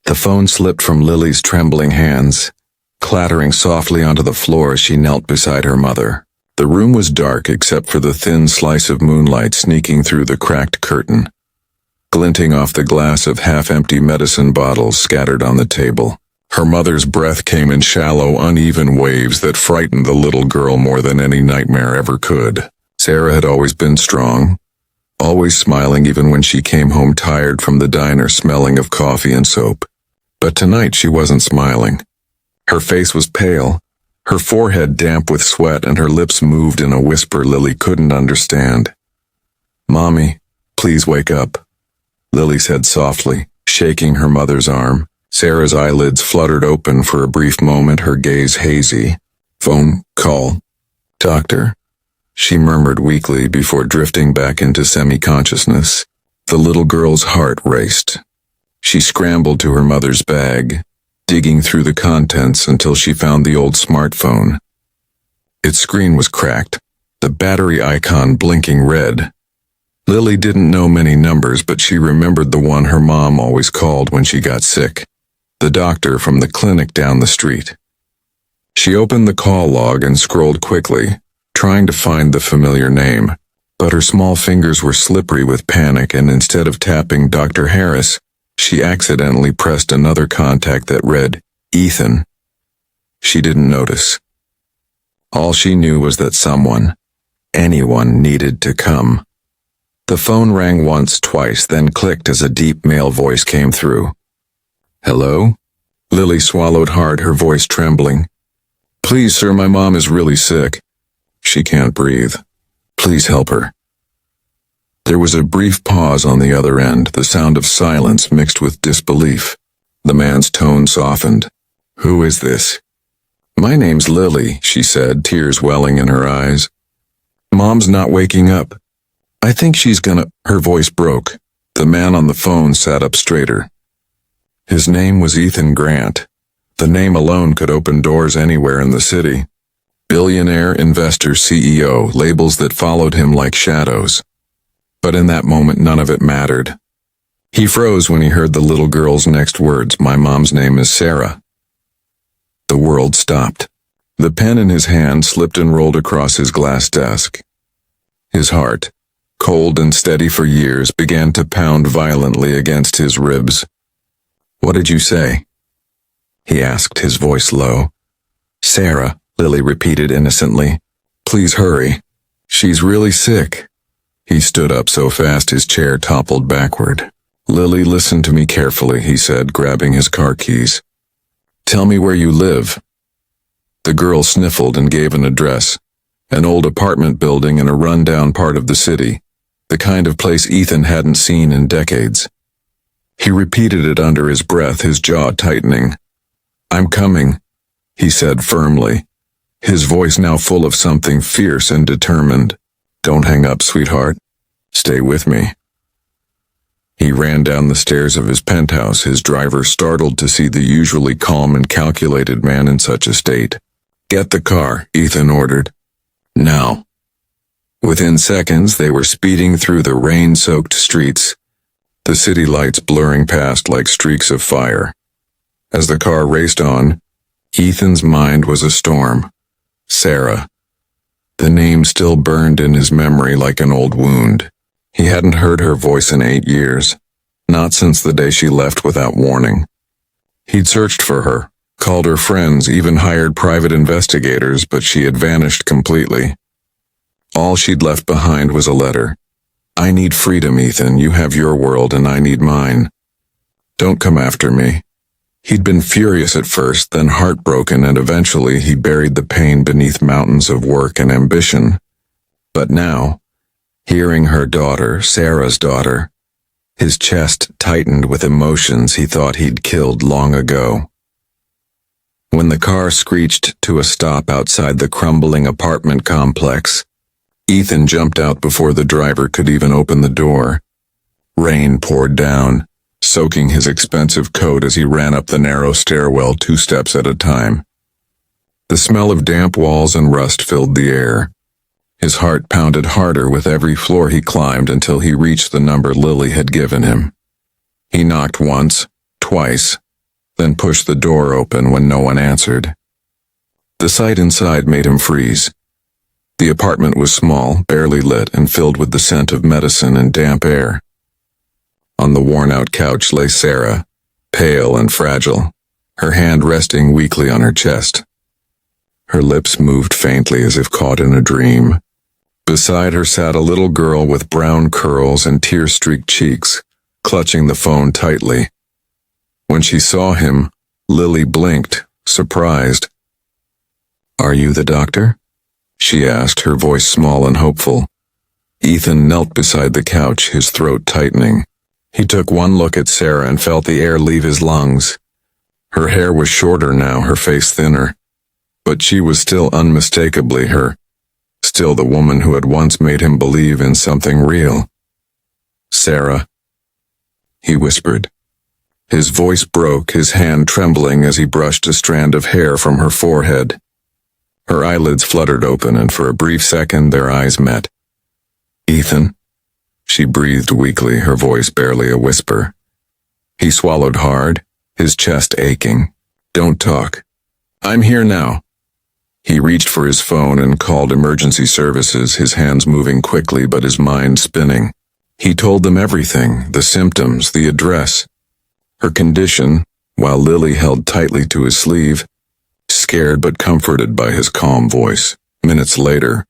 The phone slipped from Lily's trembling hands, clattering softly onto the floor as she knelt beside her mother. The room was dark except for the thin slice of moonlight sneaking through the cracked curtain, glinting off the glass of half-empty medicine bottles scattered on the table. Her mother's breath came in shallow, uneven waves that frightened the little girl more than any nightmare ever could. Sarah had always been strong, always smiling even when she came home tired from the diner smelling of coffee and soap. But tonight she wasn't smiling. Her face was pale, her forehead damp with sweat, and her lips moved in a whisper Lily couldn't understand. "Mommy, please wake up," Lily said softly, shaking her mother's arm. Sarah's eyelids fluttered open for a brief moment, her gaze hazy. "Phone call. Doctor," she murmured weakly before drifting back into semi-consciousness. The little girl's heart raced. She scrambled to her mother's bag, digging through the contents until she found the old smartphone. Its screen was cracked, the battery icon blinking red. Lily didn't know many numbers, but she remembered the one her mom always called when she got sick. The doctor from the clinic down the street. She opened the call log and scrolled quickly, trying to find the familiar name, but her small fingers were slippery with panic, and instead of tapping Dr. Harris, she accidentally pressed another contact that read, Ethan. She didn't notice. All she knew was that someone, anyone, needed to come. The phone rang once, twice, then clicked as a deep male voice came through. "Hello?" Lily swallowed hard, her voice trembling. "Please, sir, my mom is really sick. She can't breathe. Please help her." There was a brief pause on the other end, the sound of silence mixed with disbelief. The man's tone softened. "Who is this?" "My name's Lily," she said, tears welling in her eyes. "Mom's not waking up. I think she's gonna—" Her voice broke. The man on the phone sat up straighter. His name was Ethan Grant. The name alone could open doors anywhere in the city. Billionaire, investor, CEO, labels that followed him like shadows. But in that moment, none of it mattered. He froze when he heard the little girl's next words, "My mom's name is Sarah." The world stopped. The pen in his hand slipped and rolled across his glass desk. His heart, cold and steady for years, began to pound violently against his ribs. "What did you say?" he asked, his voice low. "Sarah," Lily repeated innocently. "Please hurry. She's really sick." He stood up so fast his chair toppled backward. "Lily, listen to me carefully," he said, grabbing his car keys. "Tell me where you live." The girl sniffled and gave an address. An old apartment building in a run-down part of the city. The kind of place Ethan hadn't seen in decades. He repeated it under his breath, his jaw tightening. "I'm coming," he said firmly, his voice now full of something fierce and determined. "Don't hang up, sweetheart. Stay with me." He ran down the stairs of his penthouse, his driver startled to see the usually calm and calculated man in such a state. "Get the car," Ethan ordered. "Now." Within seconds, they were speeding through the rain-soaked streets, the city lights blurring past like streaks of fire. As the car raced on, Ethan's mind was a storm. Sarah. The name still burned in his memory like an old wound. He hadn't heard her voice in 8 years, not since the day she left without warning. He'd searched for her, called her friends, even hired private investigators, but she had vanished completely. All she'd left behind was a letter. "I need freedom, Ethan. You have your world and I need mine. Don't come after me." He'd been furious at first, then heartbroken, and eventually he buried the pain beneath mountains of work and ambition. But now, hearing her daughter, Sarah's daughter, his chest tightened with emotions he thought he'd killed long ago. When the car screeched to a stop outside the crumbling apartment complex, Ethan jumped out before the driver could even open the door. Rain poured down, soaking his expensive coat as he ran up the narrow stairwell 2 steps at a time. The smell of damp walls and rust filled the air. His heart pounded harder with every floor he climbed until he reached the number Lily had given him. He knocked once, twice, then pushed the door open when no one answered. The sight inside made him freeze. The apartment was small, barely lit, and filled with the scent of medicine and damp air. On the worn-out couch lay Sarah, pale and fragile, her hand resting weakly on her chest. Her lips moved faintly as if caught in a dream. Beside her sat a little girl with brown curls and tear-streaked cheeks, clutching the phone tightly. When she saw him, Lily blinked, surprised. "Are you the doctor?" she asked, her voice small and hopeful. Ethan knelt beside the couch, his throat tightening. He took one look at Sarah and felt the air leave his lungs. Her hair was shorter now, her face thinner. But she was still unmistakably her. Still the woman who had once made him believe in something real. "Sarah," he whispered. His voice broke, his hand trembling as he brushed a strand of hair from her forehead. Her eyelids fluttered open, and for a brief second their eyes met. "Ethan," she breathed weakly, her voice barely a whisper. He swallowed hard, his chest aching. "Don't talk. I'm here now." He reached for his phone and called emergency services, his hands moving quickly but his mind spinning. He told them everything, the symptoms, the address, her condition, while Lily held tightly to his sleeve, scared but comforted by his calm voice. Minutes later,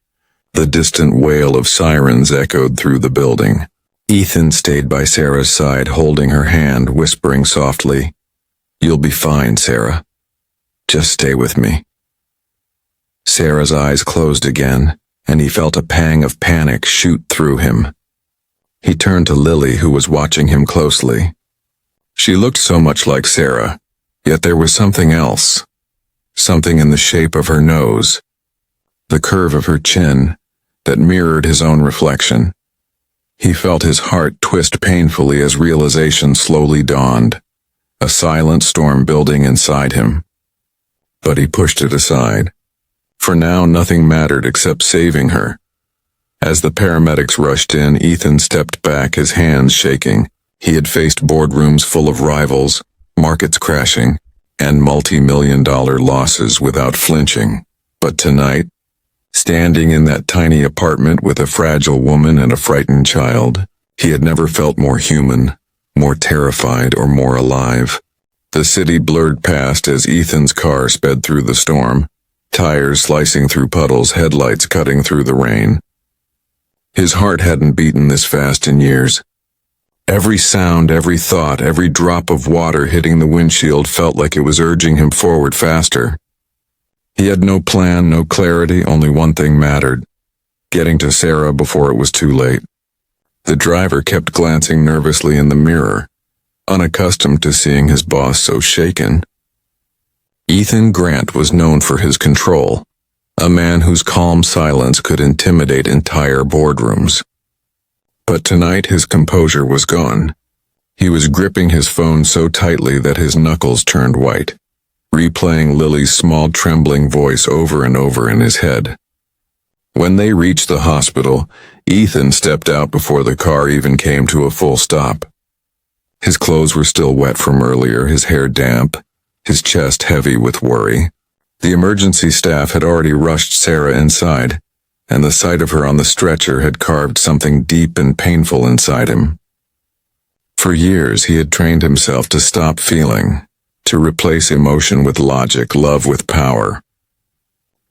the distant wail of sirens echoed through the building. Ethan stayed by Sarah's side, holding her hand, whispering softly, "You'll be fine, Sarah. Just stay with me." Sarah's eyes closed again, and he felt a pang of panic shoot through him. He turned to Lily, who was watching him closely. She looked so much like Sarah, yet there was something else. Something in the shape of her nose, the curve of her chin, that mirrored his own reflection. He felt his heart twist painfully as realization slowly dawned, a silent storm building inside him. But he pushed it aside. For now, nothing mattered except saving her. As the paramedics rushed in, Ethan stepped back, his hands shaking. He had faced boardrooms full of rivals, markets crashing, and multi-million-dollar losses without flinching. But tonight, standing in that tiny apartment with a fragile woman and a frightened child, he had never felt more human, more terrified, or more alive. The city blurred past as Ethan's car sped through the storm, tires slicing through puddles, headlights cutting through the rain. His heart hadn't beaten this fast in years. Every sound, every thought, every drop of water hitting the windshield felt like it was urging him forward faster. He had no plan, no clarity, only one thing mattered: getting to Sarah before it was too late. The driver kept glancing nervously in the mirror, unaccustomed to seeing his boss so shaken. Ethan Grant was known for his control, a man whose calm silence could intimidate entire boardrooms. But tonight his composure was gone. He was gripping his phone so tightly that his knuckles turned white, replaying Lily's small trembling voice over and over in his head. When they reached the hospital, Ethan stepped out before the car even came to a full stop. His clothes were still wet from earlier, his hair damp, his chest heavy with worry. The emergency staff had already rushed Sarah inside, and the sight of her on the stretcher had carved something deep and painful inside him. For years he had trained himself to stop feeling, to replace emotion with logic, love with power.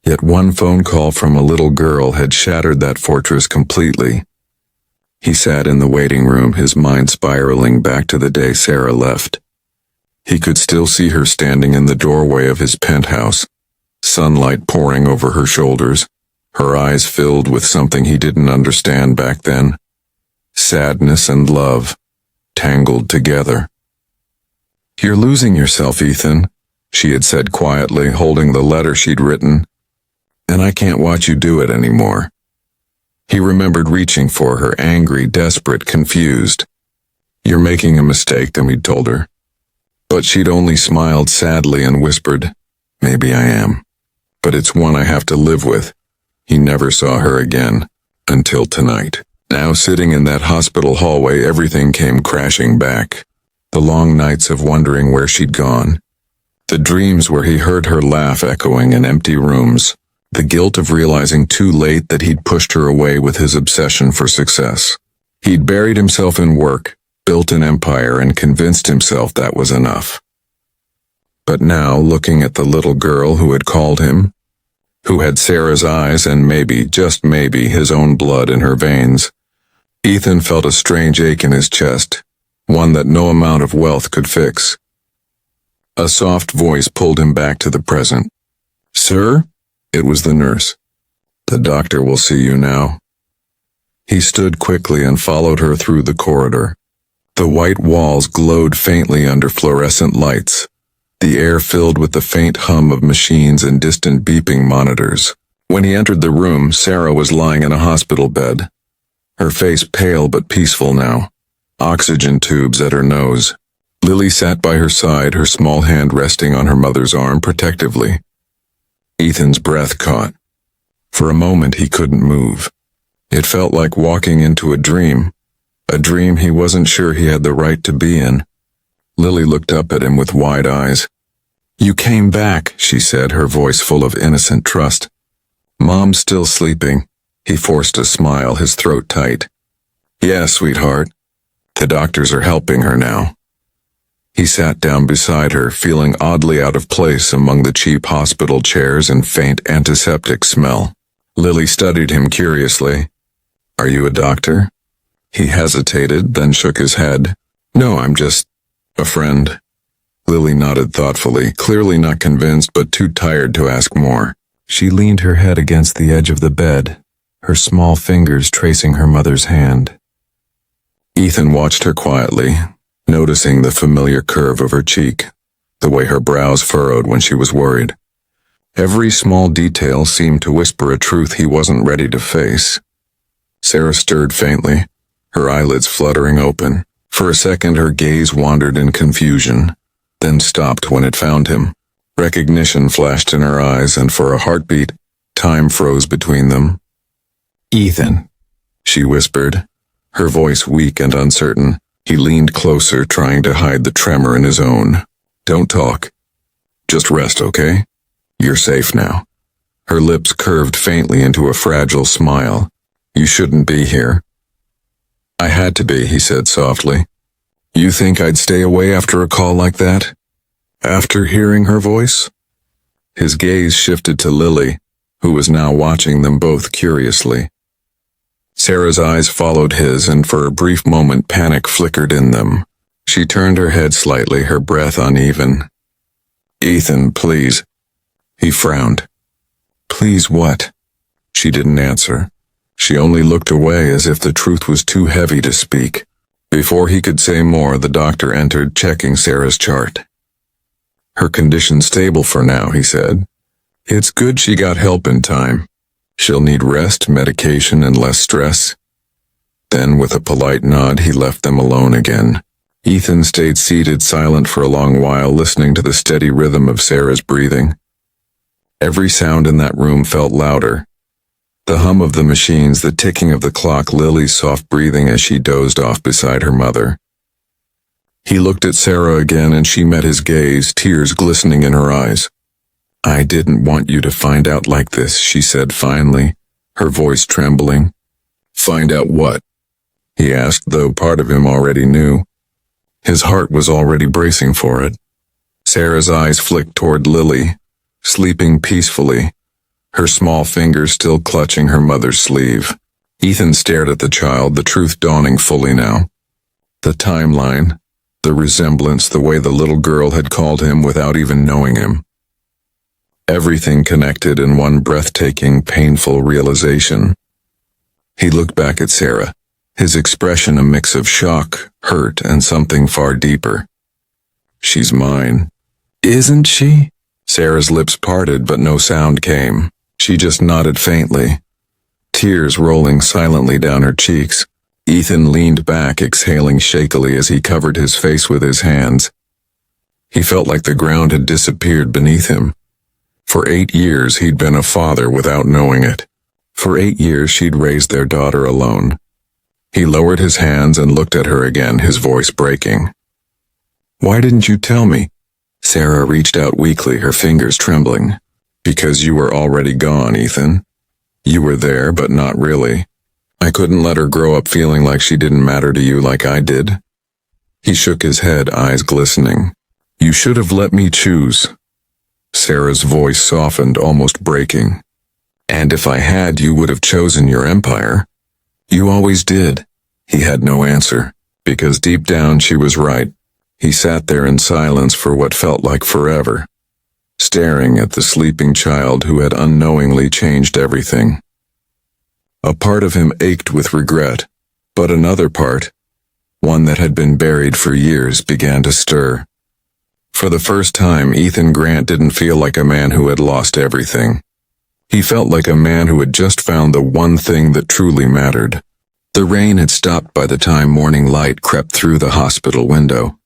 Yet one phone call from a little girl had shattered that fortress completely. He sat in the waiting room, his mind spiraling back to the day Sarah left. He could still see her standing in the doorway of his penthouse, sunlight pouring over her shoulders, her eyes filled with something he didn't understand back then. Sadness and love, tangled together. "You're losing yourself, Ethan," she had said quietly, holding the letter she'd written. "And I can't watch you do it anymore." He remembered reaching for her, angry, desperate, confused. "You're making a mistake," he'd told her. But she'd only smiled sadly and whispered, "Maybe I am. But it's one I have to live with." He never saw her again, until tonight. Now sitting in that hospital hallway, everything came crashing back. The long nights of wondering where she'd gone. The dreams where he heard her laugh echoing in empty rooms. The guilt of realizing too late that he'd pushed her away with his obsession for success. He'd buried himself in work, built an empire, and convinced himself that was enough. But now, looking at the little girl who had called him, who had Sarah's eyes and maybe, just maybe, his own blood in her veins, Ethan felt a strange ache in his chest, one that no amount of wealth could fix. A soft voice pulled him back to the present. "Sir?" It was the nurse. "The doctor will see you now." He stood quickly and followed her through the corridor. The white walls glowed faintly under fluorescent lights, the air filled with the faint hum of machines and distant beeping monitors. When he entered the room, Sarah was lying in a hospital bed, her face pale but peaceful now, oxygen tubes at her nose. Lily sat by her side, her small hand resting on her mother's arm protectively. Ethan's breath caught. For a moment he couldn't move. It felt like walking into a dream he wasn't sure he had the right to be in. Lily looked up at him with wide eyes. "You came back," she said, her voice full of innocent trust. "Mom's still sleeping." He forced a smile, his throat tight. "Yeah, sweetheart. The doctors are helping her now." He sat down beside her, feeling oddly out of place among the cheap hospital chairs and faint antiseptic smell. Lily studied him curiously. "Are you a doctor?" He hesitated, then shook his head. "No, I'm just a friend." Lily nodded thoughtfully, clearly not convinced but too tired to ask more. She leaned her head against the edge of the bed, her small fingers tracing her mother's hand. Ethan watched her quietly, noticing the familiar curve of her cheek, the way her brows furrowed when she was worried. Every small detail seemed to whisper a truth he wasn't ready to face. Sarah stirred faintly, her eyelids fluttering open. For a second her gaze wandered in confusion, then stopped when it found him. Recognition flashed in her eyes, and for a heartbeat, time froze between them. "Ethan," she whispered, her voice weak and uncertain. He leaned closer, trying to hide the tremor in his own. "Don't talk. Just rest, okay? You're safe now." Her lips curved faintly into a fragile smile. "You shouldn't be here." "I had to be," he said softly. "You think I'd stay away after a call like that? After hearing her voice?" His gaze shifted to Lily, who was now watching them both curiously. Sarah's eyes followed his, and for a brief moment panic flickered in them. She turned her head slightly, her breath uneven. "Ethan, please." He frowned. "Please what?" She didn't answer. She only looked away as if the truth was too heavy to speak. Before he could say more, the doctor entered, checking Sarah's chart. "Her condition's stable for now," he said. "It's good she got help in time. She'll need rest, medication, and less stress." Then, with a polite nod, he left them alone again. Ethan stayed seated, silent for a long while, listening to the steady rhythm of Sarah's breathing. Every sound in that room felt louder. The hum of the machines, the ticking of the clock, Lily's soft breathing as she dozed off beside her mother. He looked at Sarah again, and she met his gaze, tears glistening in her eyes. "I didn't want you to find out like this," she said finally, her voice trembling. "Find out what?" he asked, though part of him already knew. His heart was already bracing for it. Sarah's eyes flicked toward Lily, sleeping peacefully, her small fingers still clutching her mother's sleeve. Ethan stared at the child, the truth dawning fully now. The timeline, the resemblance, the way the little girl had called him without even knowing him. Everything connected in one breathtaking, painful realization. He looked back at Sarah, his expression a mix of shock, hurt, and something far deeper. "She's mine." "Isn't she?" Sarah's lips parted, but no sound came. She just nodded faintly, tears rolling silently down her cheeks. Ethan leaned back, exhaling shakily as he covered his face with his hands. He felt like the ground had disappeared beneath him. For 8 years he'd been a father without knowing it. For 8 years she'd raised their daughter alone. He lowered his hands and looked at her again, his voice breaking. Why didn't you tell me? Sarah reached out weakly, her fingers trembling. Because you were already gone, Ethan. You were there, but not really. I couldn't let her grow up feeling like she didn't matter to you like I did. He shook his head, eyes glistening. You should have let me choose. Sarah's voice softened, almost breaking. And if I had, you would have chosen your empire. You always did. He had no answer, because deep down she was right. He sat there in silence for what felt like forever, staring at the sleeping child who had unknowingly changed everything. A part of him ached with regret, but another part, one that had been buried for years, began to stir. For the first time, Ethan Grant didn't feel like a man who had lost everything. He felt like a man who had just found the one thing that truly mattered. The rain had stopped by the time morning light crept through the hospital window.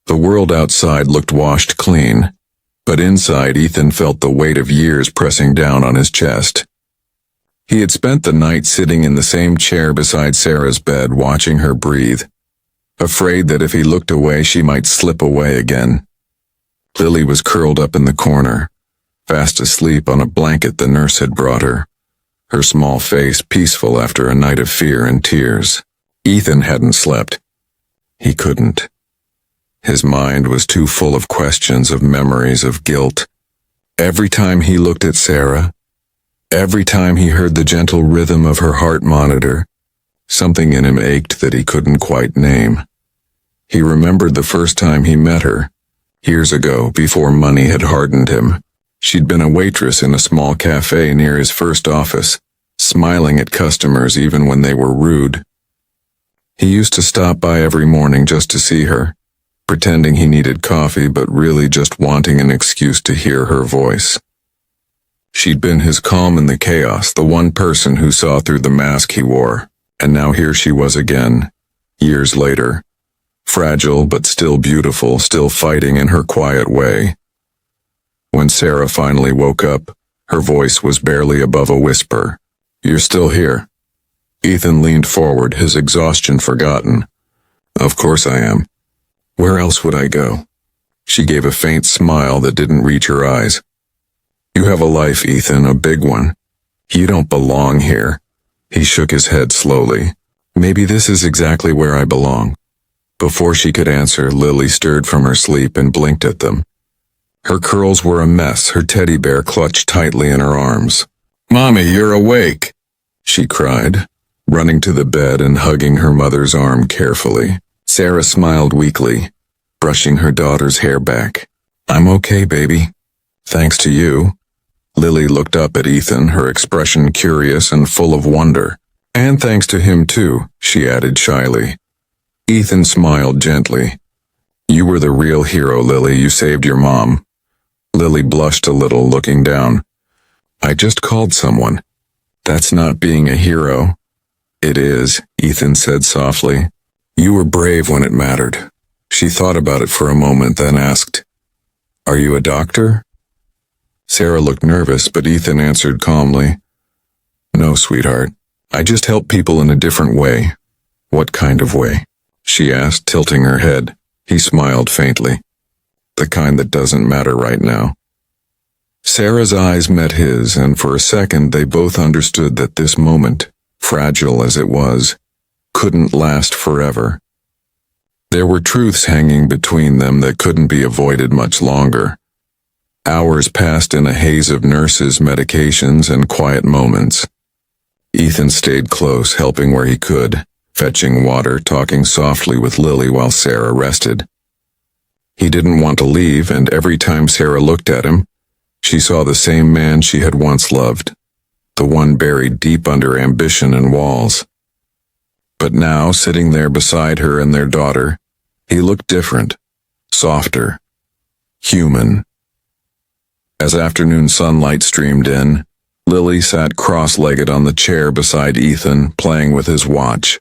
The world outside looked washed clean, but inside Ethan felt the weight of years pressing down on his chest. He had spent the night sitting in the same chair beside Sarah's bed, watching her breathe, afraid that if he looked away she might slip away again. Lily was curled up in the corner, fast asleep on a blanket the nurse had brought her, her small face peaceful after a night of fear and tears. Ethan hadn't slept. He couldn't. His mind was too full of questions, of memories, of guilt. Every time he looked at Sarah, every time he heard the gentle rhythm of her heart monitor, something in him ached that he couldn't quite name. He remembered the first time he met her, years ago, before money had hardened him. She'd been a waitress in a small cafe near his first office, smiling at customers even when they were rude. He used to stop by every morning just to see her, pretending he needed coffee but really just wanting an excuse to hear her voice. She'd been his calm in the chaos, the one person who saw through the mask he wore, and now here she was again, years later, fragile but still beautiful, still fighting in her quiet way. When Sarah finally woke up, her voice was barely above a whisper. You're still here. Ethan leaned forward, his exhaustion forgotten. Of course I am. Where else would I go? She gave a faint smile that didn't reach her eyes. You have a life, Ethan, a big one. You don't belong here. He shook his head slowly. Maybe this is exactly where I belong. Before she could answer, Lily stirred from her sleep and blinked at them. Her curls were a mess, her teddy bear clutched tightly in her arms. Mommy, you're awake, she cried, running to the bed and hugging her mother's arm carefully. Sarah smiled weakly, brushing her daughter's hair back. I'm okay, baby. Thanks to you. Lily looked up at Ethan, her expression curious and full of wonder. And thanks to him too, she added shyly. Ethan smiled gently. You were the real hero, Lily. You saved your mom. Lily blushed a little, looking down. I just called someone. That's not being a hero. It is, Ethan said softly. You were brave when it mattered. She thought about it for a moment, then asked, Are you a doctor? Sarah looked nervous, but Ethan answered calmly, No, sweetheart. I just help people in a different way. What kind of way? She asked, tilting her head. He smiled faintly. The kind that doesn't matter right now. Sarah's eyes met his, and for a second they both understood that this moment, fragile as it was, couldn't last forever. There were truths hanging between them that couldn't be avoided much longer. Hours passed in a haze of nurses, medications, and quiet moments. Ethan stayed close, helping where he could, fetching water, talking softly with Lily while Sarah rested. He didn't want to leave, and every time Sarah looked at him, she saw the same man she had once loved, the one buried deep under ambition and walls. But now, sitting there beside her and their daughter, he looked different, softer, human. As afternoon sunlight streamed in, Lily sat cross-legged on the chair beside Ethan, playing with his watch.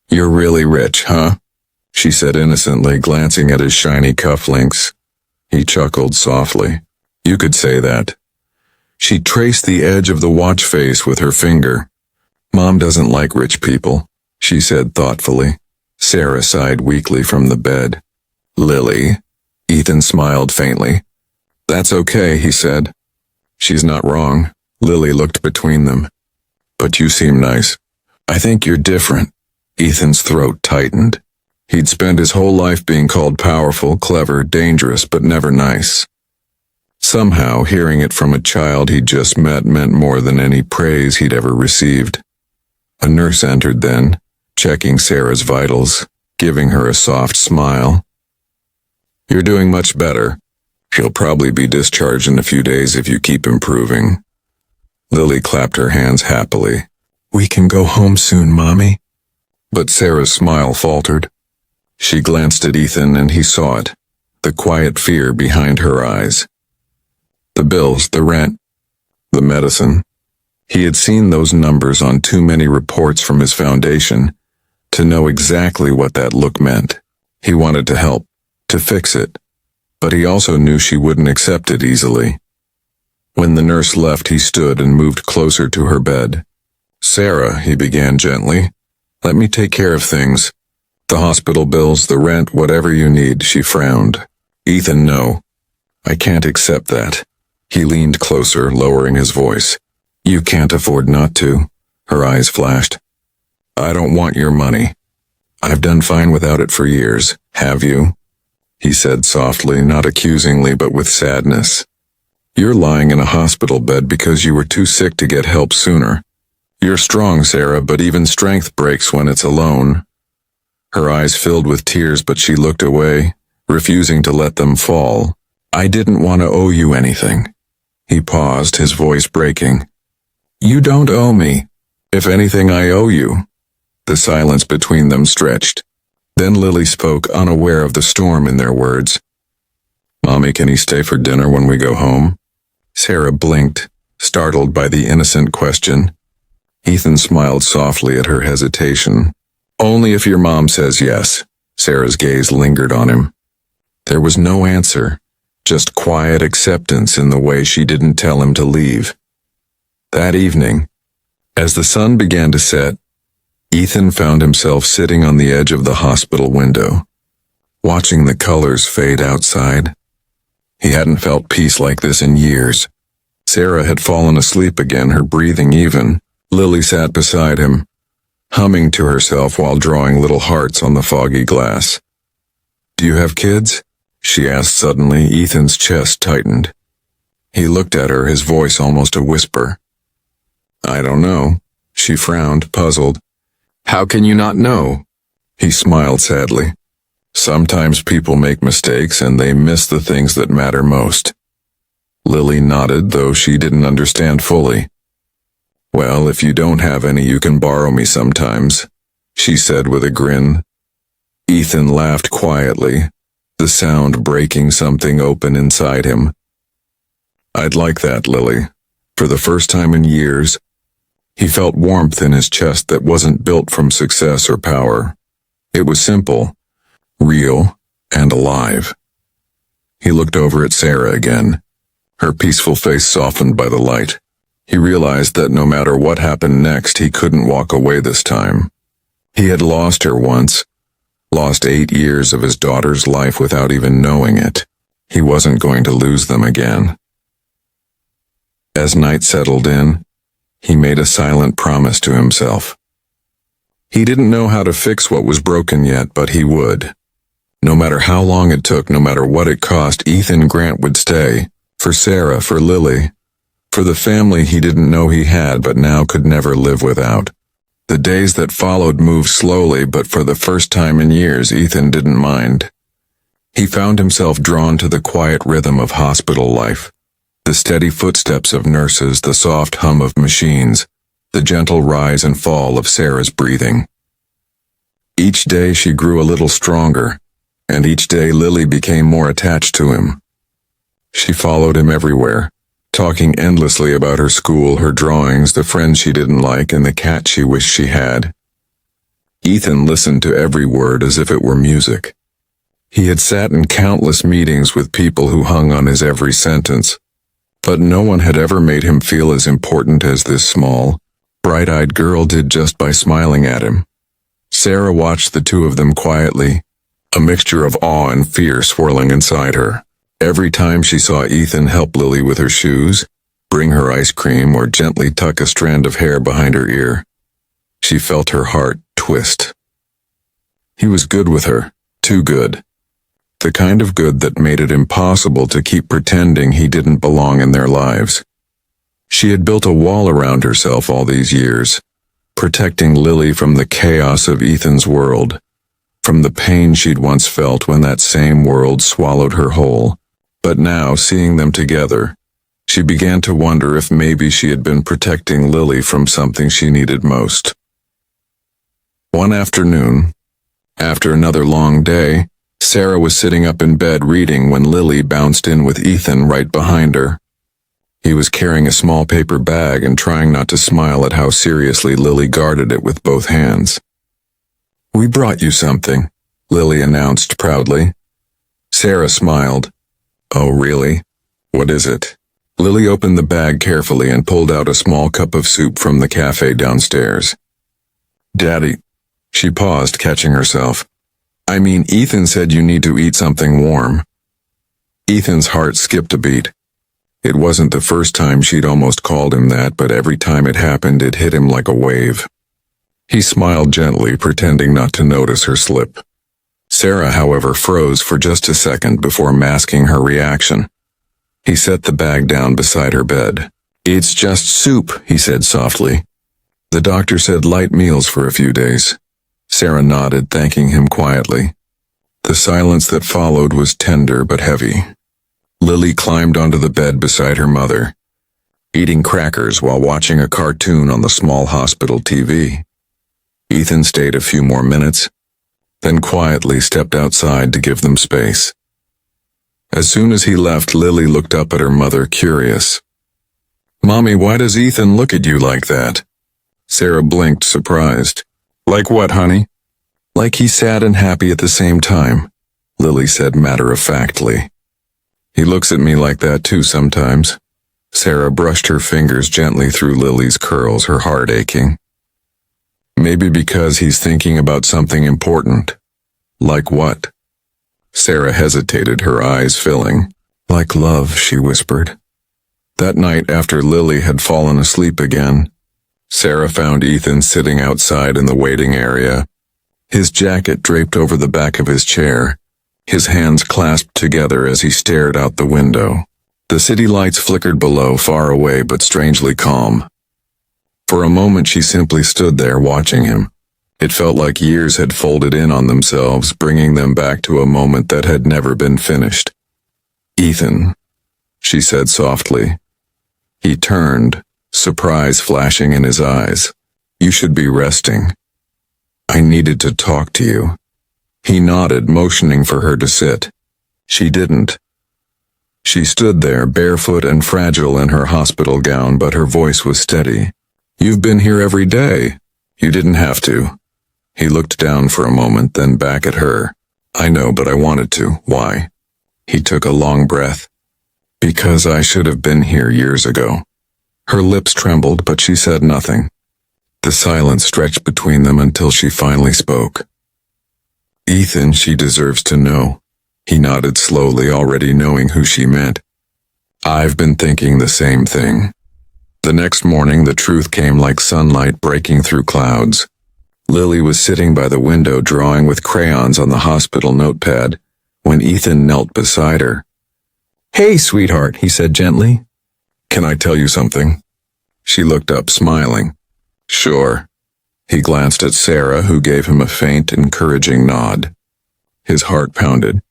You're really rich, huh? She said innocently, glancing at his shiny cufflinks. He chuckled softly. You could say that. She traced the edge of the watch face with her finger. Mom doesn't like rich people, she said thoughtfully. Sarah sighed weakly from the bed. Lily. Ethan smiled faintly. That's okay, he said. She's not wrong. Lily looked between them. But you seem nice. I think you're different. Ethan's throat tightened. He'd spent his whole life being called powerful, clever, dangerous, but never nice. Somehow, hearing it from a child he'd just met meant more than any praise he'd ever received. A nurse entered then, checking Sarah's vitals, giving her a soft smile. You're doing much better. She'll probably be discharged in a few days if you keep improving. Lily clapped her hands happily. We can go home soon, Mommy. But Sarah's smile faltered. She glanced at Ethan and he saw it, the quiet fear behind her eyes. The bills, the rent, the medicine. He had seen those numbers on too many reports from his foundation to know exactly what that look meant. He wanted to help, to fix it, but he also knew she wouldn't accept it easily. When the nurse left, he stood and moved closer to her bed. Sarah, he began gently, let me take care of things. The hospital bills, the rent, whatever you need, she frowned. Ethan, no. I can't accept that. He leaned closer, lowering his voice. You can't afford not to. Her eyes flashed. I don't want your money. I've done fine without it for years. Have you? He said softly, not accusingly, but with sadness. You're lying in a hospital bed because you were too sick to get help sooner. You're strong, Sarah, but even strength breaks when it's alone. Her eyes filled with tears, but she looked away, refusing to let them fall. I didn't want to owe you anything. He paused, his voice breaking. You don't owe me. If anything, I owe you. The silence between them stretched. Then Lily spoke, unaware of the storm in their words. Mommy, can he stay for dinner when we go home? Sarah blinked, startled by the innocent question. Ethan smiled softly at her hesitation. Only if your mom says yes. Sarah's gaze lingered on him. There was no answer, just quiet acceptance in the way she didn't tell him to leave. That evening, as the sun began to set, Ethan found himself sitting on the edge of the hospital window, watching the colors fade outside. He hadn't felt peace like this in years. Sarah had fallen asleep again, her breathing even. Lily sat beside him, humming to herself while drawing little hearts on the foggy glass. Do you have kids? She asked suddenly. Ethan's chest tightened. He looked at her, his voice almost a whisper. I don't know. She frowned, puzzled. How can you not know? He smiled sadly. Sometimes people make mistakes and they miss the things that matter most. Lily nodded, though she didn't understand fully. Well, if you don't have any, you can borrow me sometimes, she said with a grin. Ethan laughed quietly, the sound breaking something open inside him. I'd like that, Lily. For the first time in years, he felt warmth in his chest that wasn't built from success or power. It was simple, real, and alive. He looked over at Sarah again, her peaceful face softened by the light. He realized that no matter what happened next, he couldn't walk away this time. He had lost her once, lost 8 years of his daughter's life without even knowing it. He wasn't going to lose them again. As night settled in, he made a silent promise to himself. He didn't know how to fix what was broken yet, but he would. No matter how long it took, no matter what it cost, Ethan Grant would stay. For Sarah, for Lily. For the family he didn't know he had but now could never live without. The days that followed moved slowly, but for the first time in years, Ethan didn't mind. He found himself drawn to the quiet rhythm of hospital life, the steady footsteps of nurses, the soft hum of machines, the gentle rise and fall of Sarah's breathing. Each day she grew a little stronger, and each day Lily became more attached to him. She followed him everywhere, talking endlessly about her school, her drawings, the friends she didn't like, and the cat she wished she had. Ethan listened to every word as if it were music. He had sat in countless meetings with people who hung on his every sentence, but no one had ever made him feel as important as this small, bright-eyed girl did just by smiling at him. Sarah watched the two of them quietly, a mixture of awe and fear swirling inside her. Every time she saw Ethan help Lily with her shoes, bring her ice cream, or gently tuck a strand of hair behind her ear, she felt her heart twist. He was good with her, too good. The kind of good that made it impossible to keep pretending he didn't belong in their lives. She had built a wall around herself all these years, protecting Lily from the chaos of Ethan's world, from the pain she'd once felt when that same world swallowed her whole. But now, seeing them together, she began to wonder if maybe she had been protecting Lily from something she needed most. One afternoon, after another long day, Sarah was sitting up in bed reading when Lily bounced in with Ethan right behind her. He was carrying a small paper bag and trying not to smile at how seriously Lily guarded it with both hands. "We brought you something," Lily announced proudly. Sarah smiled. "Oh, really? What is it?" Lily opened the bag carefully and pulled out a small cup of soup from the cafe downstairs. "Daddy," she paused, catching herself. "I mean, Ethan said you need to eat something warm." Ethan's heart skipped a beat. It wasn't the first time she'd almost called him that, but every time it happened, it hit him like a wave. He smiled gently, pretending not to notice her slip. Sarah, however, froze for just a second before masking her reaction. He set the bag down beside her bed. "It's just soup," he said softly. "The doctor said light meals for a few days." Sarah nodded, thanking him quietly. The silence that followed was tender but heavy. Lily climbed onto the bed beside her mother, eating crackers while watching a cartoon on the small hospital TV. Ethan stayed a few more minutes, then quietly stepped outside to give them space. As soon as he left, Lily looked up at her mother, curious. "Mommy, why does Ethan look at you like that?" Sarah blinked, surprised. "Like what, honey?" "Like he's sad and happy at the same time," Lily said matter-of-factly. "He looks at me like that too sometimes." Sarah brushed her fingers gently through Lily's curls, her heart aching. "Maybe because he's thinking about something important." "Like what?" Sarah hesitated, her eyes filling. "Like love," she whispered. That night, after Lily had fallen asleep again, Sarah found Ethan sitting outside in the waiting area, his jacket draped over the back of his chair, his hands clasped together as he stared out the window. The city lights flickered below, far away but strangely calm. For a moment she simply stood there watching him. It felt like years had folded in on themselves, bringing them back to a moment that had never been finished. "Ethan," she said softly. He turned, surprise flashing in his eyes. "You should be resting. I needed to talk to you." He nodded, motioning for her to sit. She didn't. She stood there, barefoot and fragile in her hospital gown, but her voice was steady. "You've been here every day. You didn't have to." He looked down for a moment, then back at her. "I know, but I wanted to. Why?" He took a long breath. "Because I should have been here years ago." Her lips trembled, but she said nothing. The silence stretched between them until she finally spoke. "Ethan, she deserves to know." He nodded slowly, already knowing who she meant. "I've been thinking the same thing." The next morning, the truth came like sunlight breaking through clouds. Lily was sitting by the window drawing with crayons on the hospital notepad when Ethan knelt beside her. "Hey, sweetheart," he said gently. "Can I tell you something?" She looked up, smiling. "Sure." He glanced at Sarah, who gave him a faint, encouraging nod. His heart pounded.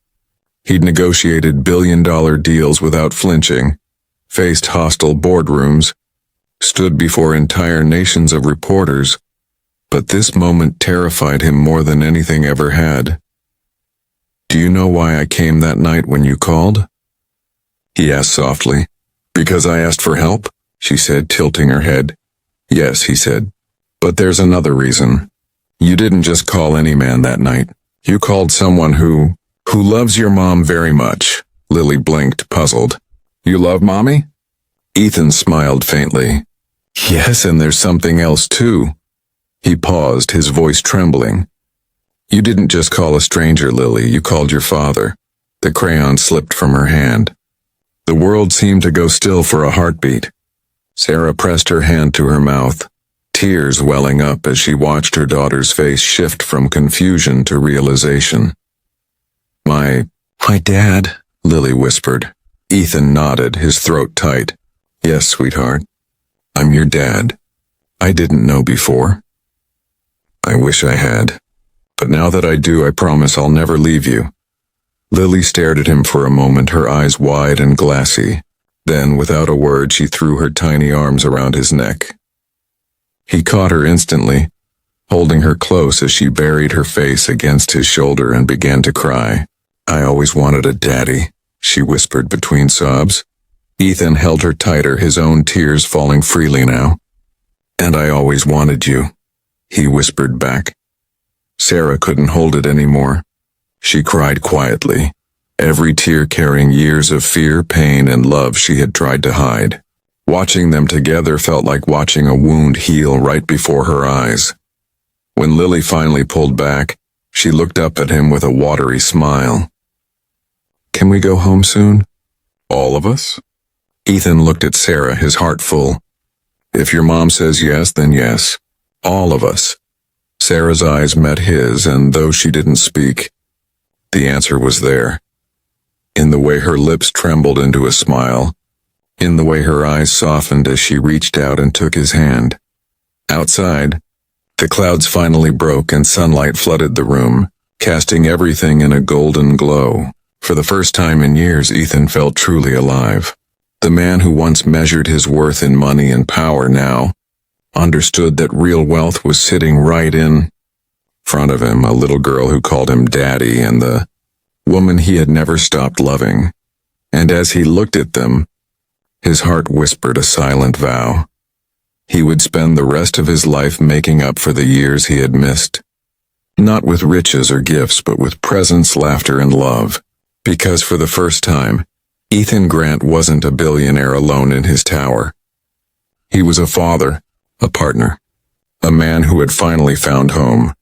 He'd negotiated billion-dollar deals without flinching, faced hostile boardrooms, stood before entire nations of reporters, but this moment terrified him more than anything ever had. "Do you know why I came that night when you called?" he asked softly. "Because I asked for help?" she said, tilting her head. "Yes," he said. "But there's another reason. You didn't just call any man that night. You called someone who loves your mom very much." Lily blinked, puzzled. "You love Mommy?" Ethan smiled faintly. "Yes, and there's something else too." He paused, his voice trembling. You didn't just call a stranger, Lily, you called your father. The crayon slipped from her hand. The world seemed to go still for a heartbeat. Sarah pressed her hand to her mouth, tears welling up as she watched her daughter's face shift from confusion to realization. My dad, Lily whispered. Ethan nodded, his throat tight. Yes, sweetheart. I'm your dad. I didn't know before. I wish I had. But now that I do, I promise I'll never leave you. Lily stared at him for a moment, her eyes wide and glassy. Then, without a word, she threw her tiny arms around his neck. He caught her instantly, holding her close as she buried her face against his shoulder and began to cry. I always wanted a daddy, she whispered between sobs. Ethan held her tighter, his own tears falling freely now. And I always wanted you, he whispered back. Sarah couldn't hold it anymore. She cried quietly, every tear carrying years of fear, pain, and love she had tried to hide. Watching them together felt like watching a wound heal right before her eyes. When Lily finally pulled back, she looked up at him with a watery smile. Can we go home soon? All of us? Ethan looked at Sarah, his heart full. If your mom says yes, then yes. All of us. Sarah's eyes met his, and though she didn't speak, the answer was there. In the way her lips trembled into a smile, in the way her eyes softened as she reached out and took his hand. Outside, the clouds finally broke and sunlight flooded the room, casting everything in a golden glow. For the first time in years, Ethan felt truly alive. The man who once measured his worth in money and power now understood that real wealth was sitting right in front of him, a little girl who called him daddy and the woman he had never stopped loving. And as he looked at them, his heart whispered a silent vow. He would spend the rest of his life making up for the years he had missed. Not with riches or gifts, but with presence, laughter, and love. Because for the first time, Ethan Grant wasn't a billionaire alone in his tower. He was a father, a partner, a man who had finally found home.